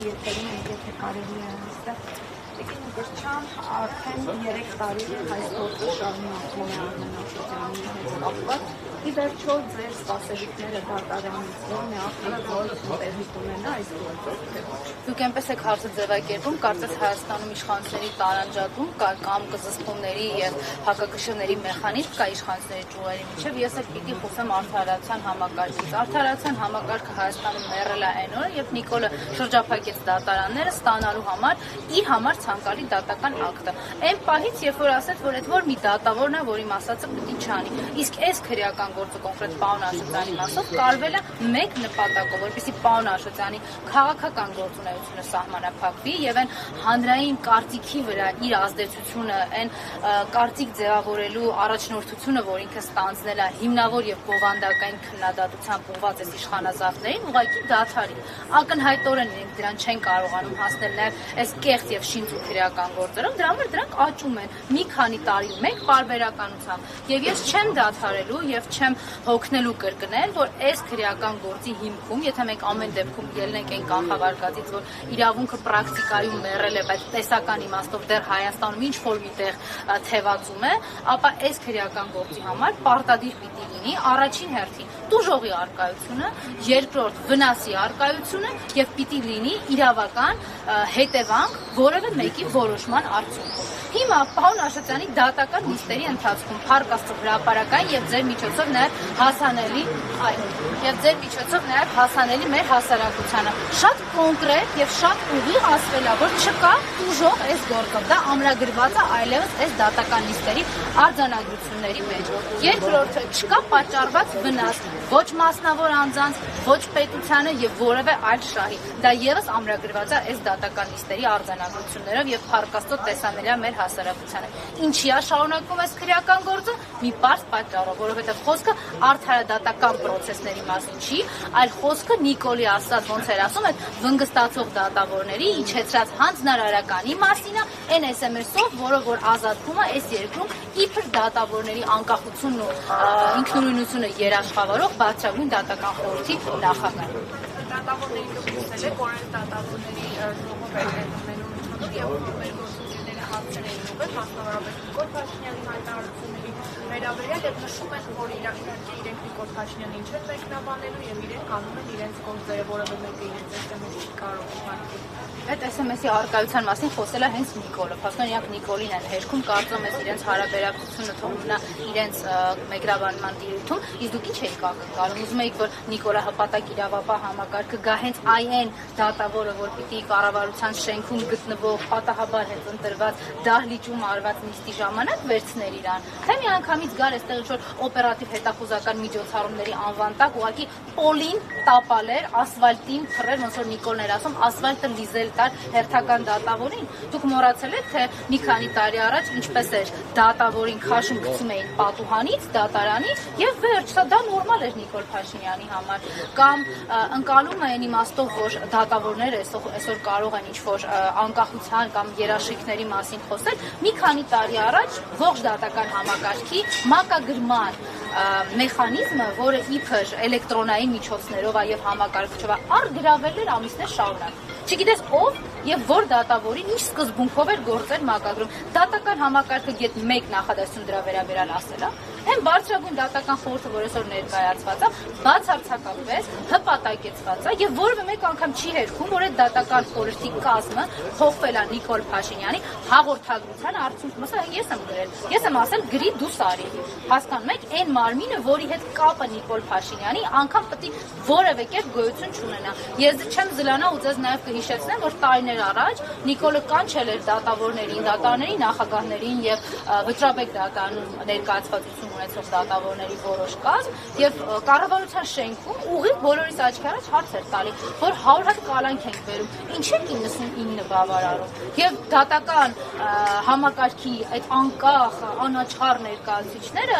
Եթերին ենք, եթե կարելի է այստեղ Տիկին Գրչյան արդեն 3 տարի այս գործը շարունակում է Արմեն Աշոտյանի հետ կապված։ Ի վերջո ձեր սպասելիքները դատարանից ո՞րն է ախտարացում տեղի կունենա այս գործով։ Դուք այնպես եք հարցը ձևակերպում, կարծես Հայաստանում իշխանությունների տարանջատում կա կամ կզսպումների եւ հակակշռների մեխանիզմ կա իշխանությունների ճյուղերի միջև։ Ես էլ պիտի խոսեմ արդարացան համակարգից։ Արդարացան համակարգը Հայաստանում մեռել է այն օրը, երբ Նիկոլը շրջափակեց դատարանները ստանալու համար իր համար ցանկալի դատական ակտը։ Այն պահից, երբ որ ասաց, որ այդ որ մի դատավորն է, որի մասածը պիտի չանի։ Իսկ այս քրեական գործը կոնկրետ Պաուն Աշոտյանի մասով կարվել է մեկ նպատակով, որպեսզի Պաուն Աշոտյանի քաղաքական գործունեությունը սահմանափակվի եւ այն հանրային կարծիքի վրա իր ազդեցությունը, այն կարծիք ձևավորելու առաջնորդությունը, որ ինքը ստանձնել է հիմնավոր եւ բովանդակային քննադատությամբ ուղղված այս իշխանազավթներին, ուղղակի դադարի։ Ակնհայտորեն իրենք դրան չեն կարողանում հասնել նաեւ այս կեղծ եւ շինծու քրեական գործերով, դրա համար դրանք աճում են մի քանի տարի մեկ պարբերականությամբ։ Եվ ես չեմ դադարելու եւ չեմ հոգնելու կրկնել, որ այս քրեական գործի հիմքում, եթե մենք ամեն դեպքում ելնենք այն կանխավարկածից, որ իրավունքը պրակտիկայում մեռել է, բայց տեսական իմաստով դեռ Հայաստանում ինչ որ միտեղ թևածում է, ապա այս քրեական գործի համար պարտադիր պիտի լինի առաջին հերթին տուժողի արկայությունը, երկրորդ վնասի արկայությունը եւ պիտի լինի իրավական հետևանք որևէ մեկի որոշման արդյունքում։ Հիմա Պաուն Աշոտյանի դատական նիստերի ընթացքում Փառք Աստծո հրապարակային եւ ձեր միջոցով նաեւ հասանելի մեր հասարակությանը շատ կոնկրետ եւ շատ ուղիղ ասվել է, որ չկա տուժող այս գործով, դա ամրագրված է այլևս այս դատական նիստերի արձանագրությունների մեջ։ Երկրորդը չկա պատճառված վնաս ոչ մասնավոր անձանց, ոչ պետությանը եւ որևէ այլ շահի։ Դա եւս ամրագրված է այս դատական նիստերի արձանագրություններով եւ Փառք Աստծո տեսանելի է մեր հասարակությանը։ Ինչի է շարունակվում այս քրեական գործը։ Մի պարզ պատճառով, որովհետեւ խոսքը արդարադատական process-ների մասին չի, այլ խոսքը Նիկոլի ասած ոնց էր ասում, այդ վնգստացող դատավորների իջեցրած հանձնարարականի մասին է, այն SMS-ով, որը որ ազատվում է այս երկրում իբր դատավորների անկախությունն ու ինքնուրույնությունը երաշխավորող բարձրագույն դատական խորհրդի նախագահ։ Դատավորների դուքուսել է, որ այս դատավորների ժողով է ունենալու եւ գործունեությունները հարցերին ուղղել, մասնավորապես Նիկոլ Փաշինյանի հայտարարությունների վերաբերյալ եւ նշում են, որ իրենք Նիկոլ Փաշինյանին չեն մեկնաբանելու եւ իրենք անում են իրենց գործերը, որովհետեւ մեկը իրենց SMS-ը չի կարող ուղարկել։ Այդ SMS-ի արկայության մասին խոսել է հենց Նիկոլը։ Փաստորեն իրանք Նիկոլին են հերքում, կարծում ես իրենց հարաբերակցությունը թողնում նա իրենց մեկնաբանման տիրույթում, իսկ դուք ինչ եք ակնկալում։ Ուզում եք, որ Նիկոլը հպատակ իրավապահ համակարգը գա հենց այն դատավորը, որ պիտի կառավարության շենքում գտնվող պատահաբար հենց ընտրված դահլիճում արված նիստի ժամանակ վերցներ իրան, թե միանգամից գար այստեղ ինչ-որ օպերատիվ հետախուզական միջոցառումների անվան տակ ուղղակի պոլին տապալեր, ասֆալտին փռեր, ոնց որ Նիկոլն էր ասում, ասֆալտը լիզել տար հերթական դատավորին։ Դուք մոռացել եք, թե մի քանի տարի առաջ ինչպես էր դատավորին քաշում գցում էին պատուհանից, դատարանի եւ վերջ, սա դա նորմալ էր Նիկոլ Փաշինյանի համար։ Կամ ընկալում են իմաստով, որ դատավորները այսօր կարող են ինչ-որ անկախության կամ երաշխիքների մասին խոսել, մի քանի տարի առաջ ողջ դատական համակարգի մակագրման մեխանիզմը, որը իբր էլեկտրոնային միջոցներով եւ համակարգչով արգրավել էր ամիսներ շարունակ։ Չգիտես ով եւ որ դատավորին ինչ սկզբունքով էր գործել մակագրում։ Դատական համակարգը գետ 1 նախադասություն դրա վերաբերյալ ասել է։ Այն բարձրագույն դատական խորհուրդը, որ այսօր ներկայացված է, բացարձակապես հպատակեցված է եւ որևէ մեկ անգամ չի հերքում, որ այդ դատական խորհրդի կազմը փոխվել է Նիկոլ Փաշինյանի հաղորդագրության արդյունքում։ Սա ես եմ գրել։ Ես եմ ասել գրի դու սարի։ Հասկանում եք, այն մարմինը, որի հետ կապը Նիկոլ Փաշինյանի անգամ պետք է որևէ կերպ գոյություն չունենա։ Ես չեմ զլանա ու ձեզ նաեւ կհիշեցնեմ, որ տարիներ առաջ Նիկոլը կանչել էր դատավորներին, դատարանի նախագահներին եւ Վճռաբեկ դատարանում ներկայացվածություն ունեցող դատավորների որոշ կազմ եւ կառավարության շենքում ուղիղ բոլորիս աչքի առաջ հարց էր տալի, որ 100 հատ կալանք ենք բերում, ինչ է 99 բավարարում եւ դատական համակարգի այդ անկախ անաչառ ներկայացուցիչները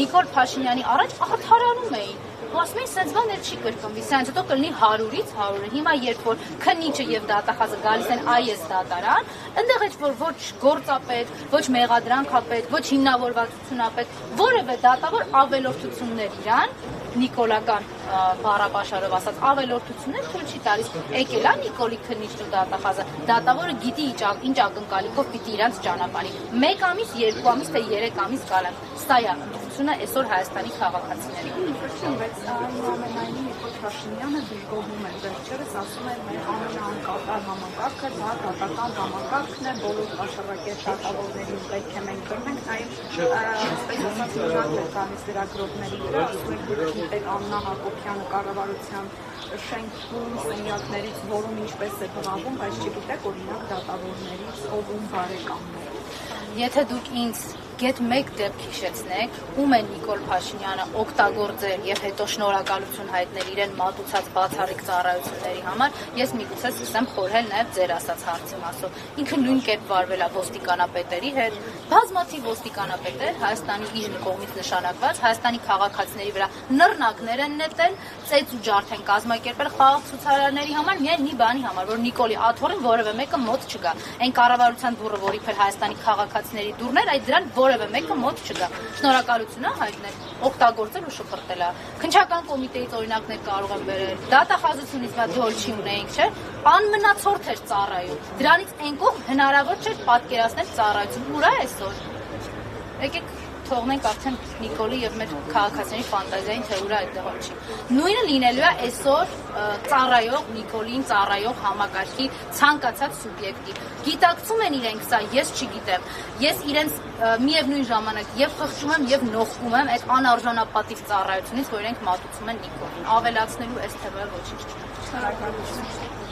Նիկոլ Փաշինյանի առաջ արդարանում էին։ Ասում են, սենց բաներ չի կրկնվի, սենց հետո կլինի 100-ից 100-ը։ Հիմա երբ որ քննիչը եւ դատախազը գալիս են այս դատարան, այնտեղ էլ որ ոչ գործապետ, ոչ մեղադրանքապետ, ոչ հիմնավորվածությունապետ, որևէ դատավոր ավելորդություններ իրան նիկոլական բառապաշարով ասած ավելորդություններ թույլ չի տալիս։ Եկել է Նիկոլի քննիչն ու դատախազը, դատավորը գիտի ինչ ակնկալիքով պիտի իրանց ճանապարհի։ 1 ամիս, 2 ամիս, թե 3 ամիս գալան։ Սա է ընդունությունը այսօր Հայաստանի քաղաքացիների։ Բայց այնուամենայնիվ Նիկոլ Փաշինյանը դժգոհում է վերջերս, ասում է մեր ամենաանկատար համակարգը դա դատական համակարգն է, բոլոր պաշարակետ դատավորներին պետք է մենք բռնենք, նաև այսպես ասած մուրակ է տալիս լրագրողների վրա, ասում է դուք գիտեք Աննա Հակոբյանը կառավարության շենքում սենյակներից որում ինչպես է բռնվում, բայց չգիտեք օրինակ դատավորներից ով ում բարեկամն է։ Եթե դուք ինձ գեթ մեկ դեպք հիշեցնեք, ում է Նիկոլ Փաշինյանը օգտագործել եւ հետո շնորհակալություն հայտնել իրեն մատուցած բացառիկ ծառայությունների համար, ես միգուցե սկսեմ խորհել նաեւ ձեր ասած հարցի մասով։ Ինքը նույն կերպ վարվել է ոստիկանապետերի հետ, բազմաթիվ ոստիկանապետեր Հայաստանի իր կողմից նշանակված Հայաստանի քաղաքացիների վրա նռնակներ են նետել, ծեծ ու ջարդ են կազմակերպել խաղաղ ցուցարարների համար, միայն մի բանի համար, որ Նիկոլի աթոռին որևէ մեկը մոտ չգա։ Այն կառավարության դուռը, որ իբր Հայաստանի քաղաքացիների դուռն էր, այդ դրան որևէ մեկը մոտ չգա։ Շնորհակալություն է հայտնել, օգտագործել ու շփրտել է։ Քննչական կոմիտեից օրինակներ կարող եմ վերել։ Դատախազությունից մա դոլ չի ունեինք, չէ՞։ Անմնացորդ էր ծառայում։ Դրանից այն կողմ հնարավոր չէր պատկերացնել ծառայություն։ Ուր է այսօր։ Եկեք թողնենք արդեն Նիկոլի եւ մեր քաղաքացիների ֆանտազիային, թե ուր է այդ դեպքի։ Նույնը լինելու է այսօր ծառայող Նիկոլին, ծառայող համակարգի ցանկացած սուբյեկտի։ Գիտակցում են իրենք սա, ես չգիտեմ։ Ես իրենց միևնույն ժամանակ եւ խղճում եմ եւ նողկում եմ այդ անարժանապատիվ ծառայությունից, որ իրենք մատուցում են Նիկոլին։ Ավելացնելու այս թեմայով ոչինչ չկա։ Շնորհակալություն։